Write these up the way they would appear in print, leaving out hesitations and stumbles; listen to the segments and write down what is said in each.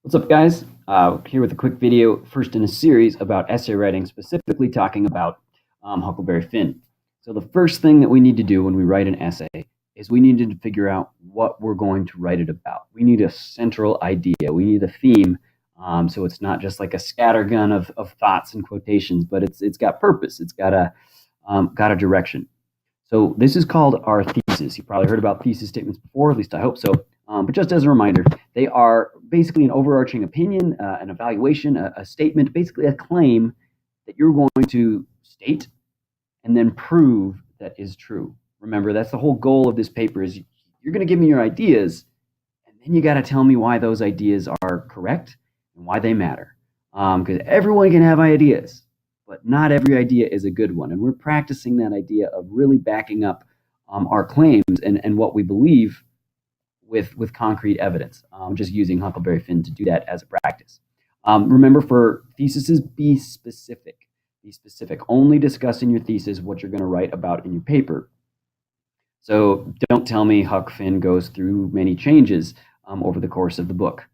What's up, guys? Here with a quick video, first in a series about essay writing, specifically talking about Huckleberry Finn. So the first thing that we need to do when we write an essay is we need to figure out what we're going to write it about. We need a central idea. We need a theme, so it's not just like a scattergun of thoughts and quotations, but it's got purpose. It's got a direction. So this is called our thesis. You probably heard about thesis statements before, at least I hope so. But just as a reminder, they are basically an overarching opinion, an evaluation, a statement, basically a claim that you're going to state and then prove that is true. Remember, that's the whole goal of this paper is you're going to give me your ideas, and then you got to tell me why those ideas are correct and why they matter. Because everyone can have ideas, but not every idea is a good one. And we're practicing that idea of really backing up our claims and what we believe with concrete evidence, just using Huckleberry Finn to do that as a practice. Remember, for theses, be specific. Be specific. Only discuss in your thesis what you're going to write about in your paper. So don't tell me Huck Finn goes through many changes over the course of the book.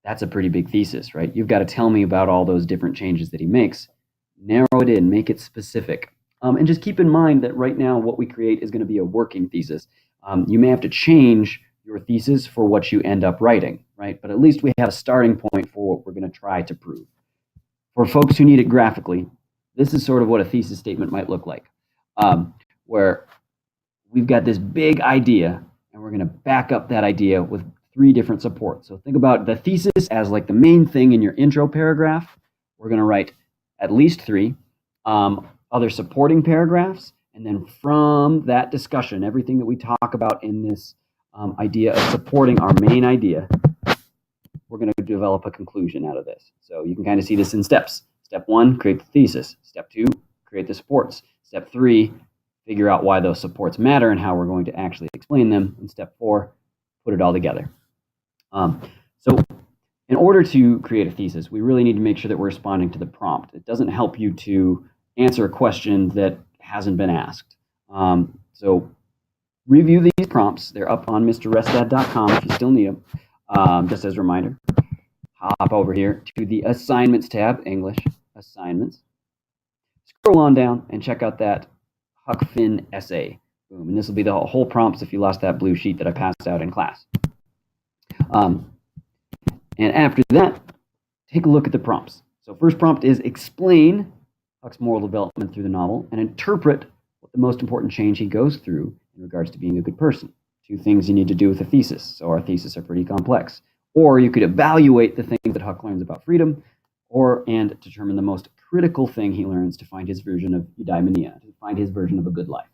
That's a pretty big thesis, right? You've got to tell me about all those different changes that he makes. Narrow it in, make it specific. And just keep in mind that right now what we create is going to be a working thesis. You may have to change your thesis for what you end up writing, right? But at least we have a starting point for what we're going to try to prove. For folks who need it graphically, this is sort of what a thesis statement might look like, where we've got this big idea, and we're going to back up that idea with 3 different supports. So think about the thesis as like the main thing in your intro paragraph. We're going to write at least 3 other supporting paragraphs, and then from that discussion, everything that we talk about in this idea of supporting our main idea, we're going to develop a conclusion out of this. So you can kind of see this in steps. Step 1, create the thesis. Step 2, create the supports. Step 3, figure out why those supports matter and how we're going to actually explain them. And step 4, put it all together. So in order to create a thesis, we really need to make sure that we're responding to the prompt. It doesn't help you to answer a question that hasn't been asked. So review these prompts. They're up on mrrestad.com if you still need them. Just as a reminder, hop over here to the Assignments tab, English Assignments. Scroll on down and check out that Huck Finn essay. Boom. And this will be the whole prompts if you lost that blue sheet that I passed out in class. And after that, take a look at the prompts. So first prompt is explain Huck's moral development through the novel and interpret what the most important change he goes through in regards to being a good person. 2 things you need to do with a thesis. So our theses are pretty complex. Or you could evaluate the things that Huck learns about freedom and determine the most critical thing he learns to find his version of eudaimonia, to find his version of a good life.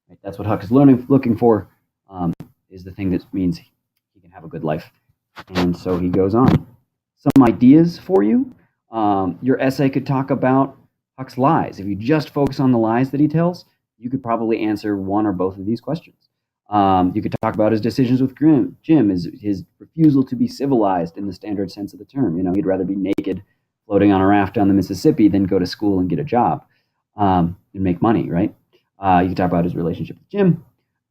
Right? That's what Huck is looking for, is the thing that means he can have a good life. And so he goes on. Some ideas for you. Your essay could talk about Huck's lies. If you just focus on the lies that he tells, you could probably answer one or both of these questions. You could talk about his decisions with Jim, his refusal to be civilized in the standard sense of the term. You know, he'd rather be naked, floating on a raft down the Mississippi than go to school and get a job and make money, right? You could talk about his relationship with Jim,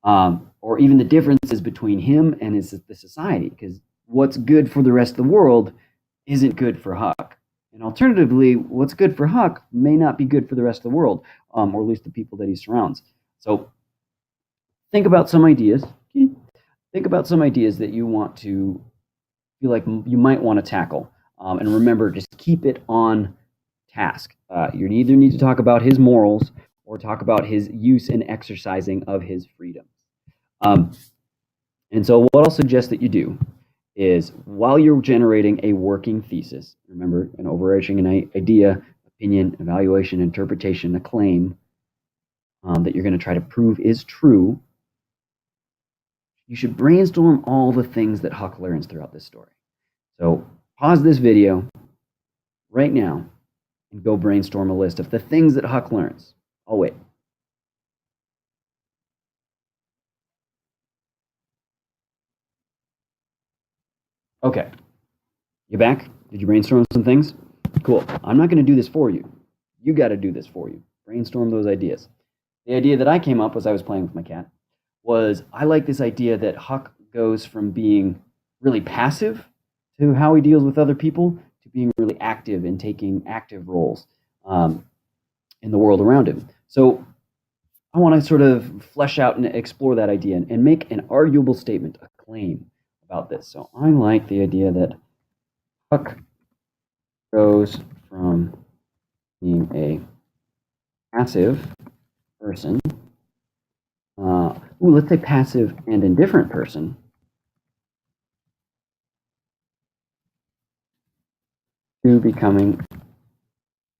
or even the differences between him and the society, because what's good for the rest of the world isn't good for Huck. And alternatively, what's good for Huck may not be good for the rest of the world, or at least the people that he surrounds. So think about some ideas. Think about some ideas that you want to feel like you might want to tackle. And remember, just keep it on task. You either need to talk about his morals or talk about his use and exercising of his freedom. And so what I'll suggest that you do is, while you're generating a working thesis, remember, an overarching idea, opinion, evaluation, interpretation, a claim that you're going to try to prove is true, you should brainstorm all the things that Huck learns throughout this story. So pause this video right now and go brainstorm a list of the things that Huck learns. I'll wait. Okay. You back? Did you brainstorm some things? Cool. I'm not going to do this for you. You got to do this for you. Brainstorm those ideas. The idea that I came up as I was playing with my cat was, I like this idea that Huck goes from being really passive to how he deals with other people to being really active and taking active roles in the world around him. So I want to sort of flesh out and explore that idea and make an arguable statement, a claim about this. So I like the idea that Huck goes from being a passive person, let's say passive and indifferent person, to becoming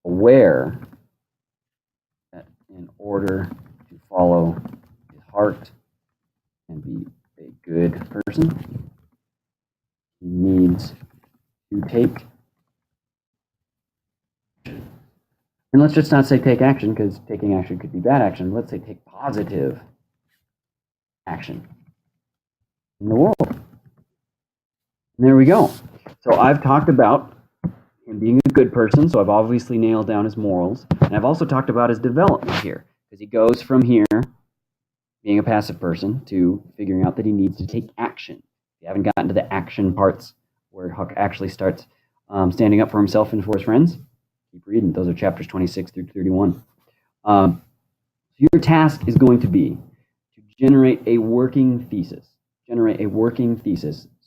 aware that in order to follow his heart and be a good person, he needs to take, and let's just not say take action, because taking action could be bad action. Let's say take positive action in the world. And there we go. So I've talked about him being a good person, so I've obviously nailed down his morals. And I've also talked about his development here, because he goes from here, being a passive person, to figuring out that he needs to take action. If you haven't gotten to the action parts where Huck actually starts standing up for himself and for his friends, keep reading. Those are chapters 26 through 31. Your task is going to be to generate a working thesis.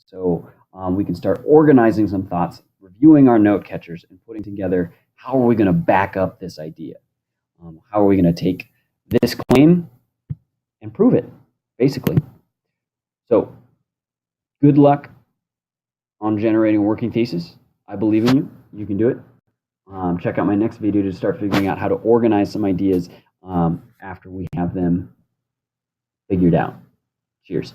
So we can start organizing some thoughts, reviewing our note catchers, and putting together how are we going to back up this idea? How are we going to take this claim and prove it, basically? So good luck on generating a working thesis. I believe in you. You can do it. Check out my next video to start figuring out how to organize some ideas after we have them figured out. Cheers.